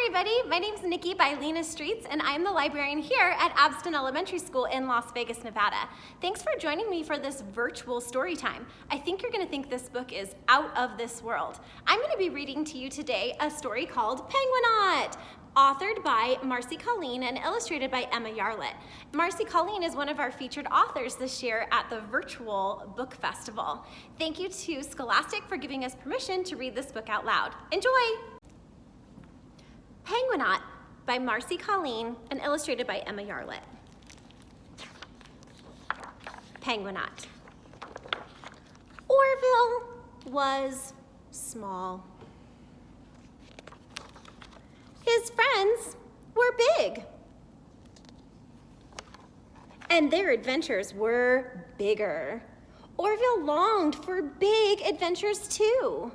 everybody, my name's Nikki by Lena Streets, and I'm the librarian here at Abston Elementary School in Las Vegas, Nevada. Thanks for joining me for this virtual story time. I think you're gonna think this book is out of this world. I'm gonna be reading to you today a story called Penguinaut, authored by Marcy Colleen and illustrated by Emma Yarlett. Marcy Colleen is one of our featured authors this year at the virtual book festival. Thank you to Scholastic for giving us permission to read this book out loud. Enjoy! Penguinaut by Marcy Colleen and illustrated by Emma Yarlett. Penguinaut. Orville was small. His friends were big. And their adventures were bigger. Orville longed for big adventures too.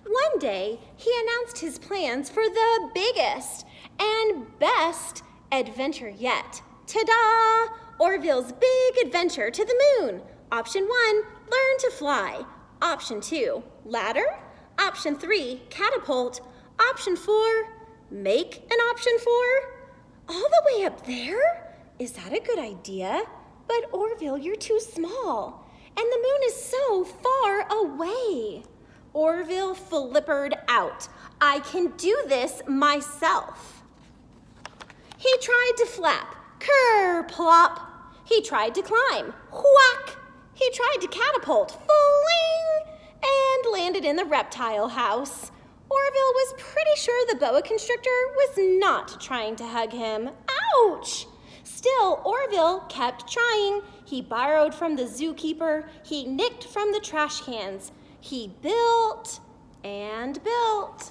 One day, he announced his plans for the biggest and best adventure yet. Ta-da! Orville's big adventure to the moon. Option 1, learn to fly. Option 2, ladder. Option 3, catapult. Option 4, make an option 4. All the way up there? Is that a good idea? But Orville, you're too small, and the moon is so far away. Orville flippered out. I can do this myself. He tried to flap, ker-plop. He tried to climb, whack. He tried to catapult, fling, and landed in the reptile house. Orville was pretty sure the boa constrictor was not trying to hug him. Ouch! Still, Orville kept trying. He borrowed from the zookeeper. He nicked from the trash cans. He built and built.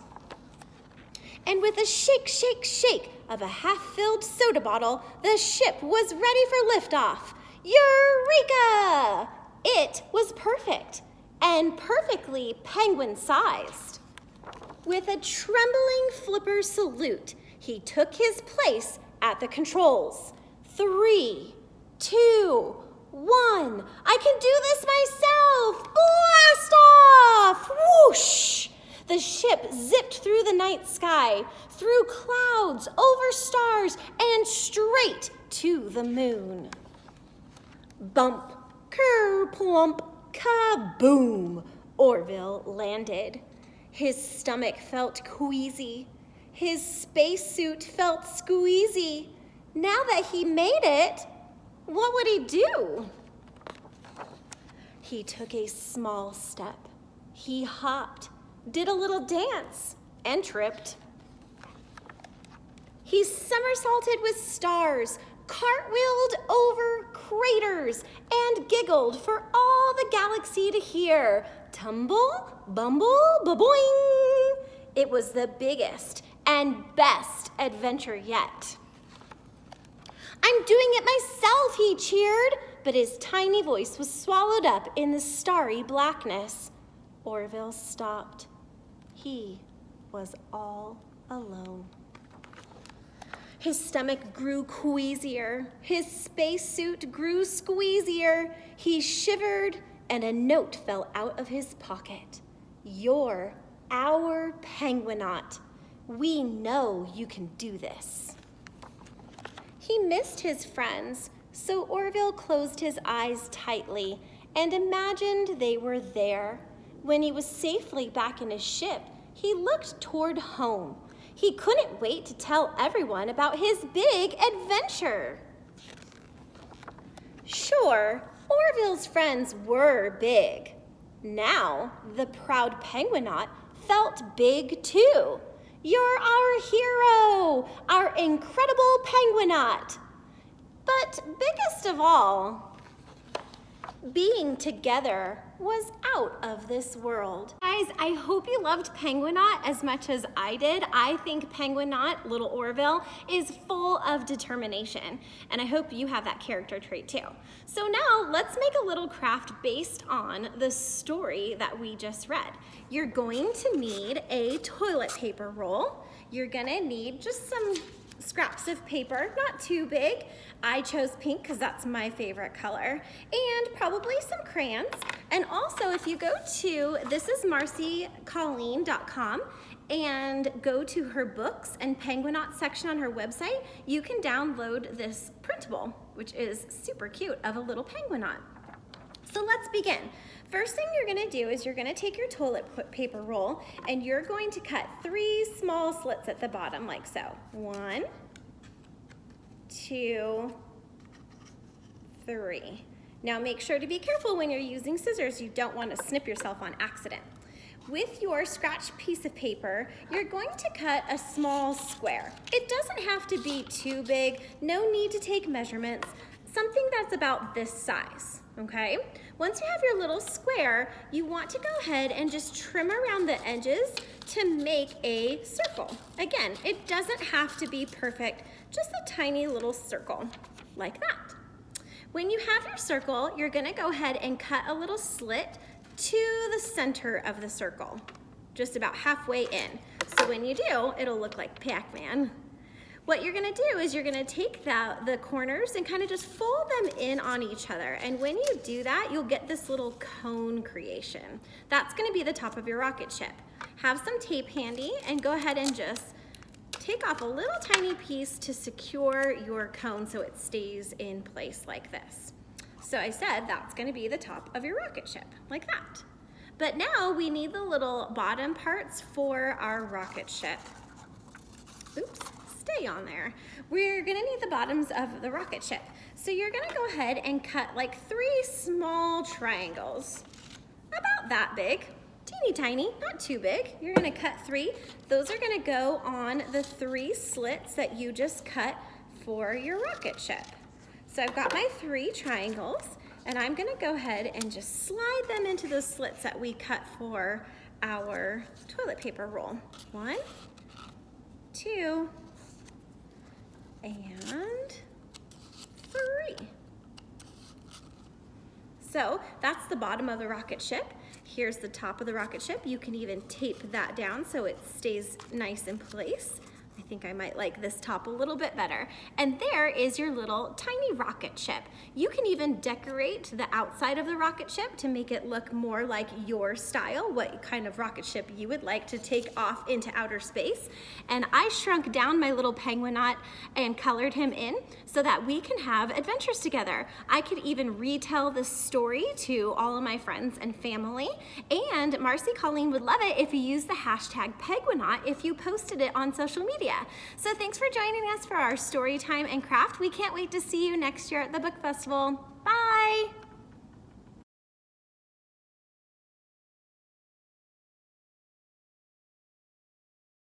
And with a shake, shake, shake of a half-filled soda bottle, the ship was ready for liftoff. Eureka! It was perfect and perfectly penguin-sized. With a trembling flipper salute, he took his place at the controls. 3, 2, 1. I can do this myself. Blast off! Whoosh! The ship zipped through the night sky, through clouds, over stars, and straight to the moon. Bump, ker-plump, kaboom! Orville landed. His stomach felt queasy. His spacesuit felt squeezy. Now that he made it, what would he do? He took a small step. He hopped, did a little dance, and tripped. He somersaulted with stars, cartwheeled over craters, and giggled for all the galaxy to hear. Tumble, bumble, ba-boing! It was the biggest and best adventure yet. I'm doing it myself, he cheered, but his tiny voice was swallowed up in the starry blackness. Orville stopped. He was all alone. His stomach grew queasier. His spacesuit grew squeezier. He shivered, and a note fell out of his pocket. You're our Penguinaut. We know you can do this. He missed his friends, so Orville closed his eyes tightly and imagined they were there. When he was safely back in his ship, he looked toward home. He couldn't wait to tell everyone about his big adventure. Sure, Orville's friends were big. Now, the proud Penguinaut felt big too. You're our hero, our incredible Penguinaut. But biggest of all, being together was out of this world. Guys, I hope you loved Penguinaut as much as I did. I think Penguinaut, little Orville, is full of determination, and I hope you have that character trait too. So now let's make a little craft based on the story that we just read. You're going to need a toilet paper roll. You're gonna need just some scraps of paper, not too big. I chose pink because that's my favorite color, and probably some crayons. And also, if you go to thisismarcycolleen.com, and go to her books and Penguinaut section on her website, you can download this printable, which is super cute, of a little Penguinaut. So let's begin. First thing you're gonna do is you're gonna take your toilet paper roll and you're going to cut 3 small slits at the bottom like so. 1, 2, 3. Now make sure to be careful when you're using scissors. You don't want to snip yourself on accident. With your scratch piece of paper, you're going to cut a small square. It doesn't have to be too big, no need to take measurements, something that's about this size, okay? Once you have your little square, you want to go ahead and just trim around the edges to make a circle. Again, it doesn't have to be perfect, just a tiny little circle like that. When you have your circle, you're gonna go ahead and cut a little slit to the center of the circle, just about halfway in. So when you do, it'll look like Pac-Man. What you're gonna do is you're gonna take the corners and kind of just fold them in on each other. And when you do that, you'll get this little cone creation. That's gonna be the top of your rocket ship. Have some tape handy and go ahead and just take off a little tiny piece to secure your cone so it stays in place like this. So I said that's gonna be the top of your rocket ship, like that. But now we need the little bottom parts for our rocket ship. Oops, stay on there. We're gonna need the bottoms of the rocket ship. So you're gonna go ahead and cut like 3 small triangles, about that big. Teeny tiny, not too big. You're gonna cut 3. Those are gonna go on the 3 slits that you just cut for your rocket ship. So I've got my 3 triangles and I'm gonna go ahead and just slide them into those slits that we cut for our toilet paper roll. 1, 2, and 3. So that's the bottom of the rocket ship. Here's the top of the rocket ship. You can even tape that down so it stays nice in place. I think I might like this top a little bit better. And there is your little tiny rocket ship. You can even decorate the outside of the rocket ship to make it look more like your style, what kind of rocket ship you would like to take off into outer space. And I shrunk down my little Penguinaut and colored him in so that we can have adventures together. I could even retell this story to all of my friends and family. And Marcy Colleen would love it if you use the hashtag Penguinaut if you posted it on social media. So thanks for joining us for our story time and craft. We can't wait to see you next year at the book festival.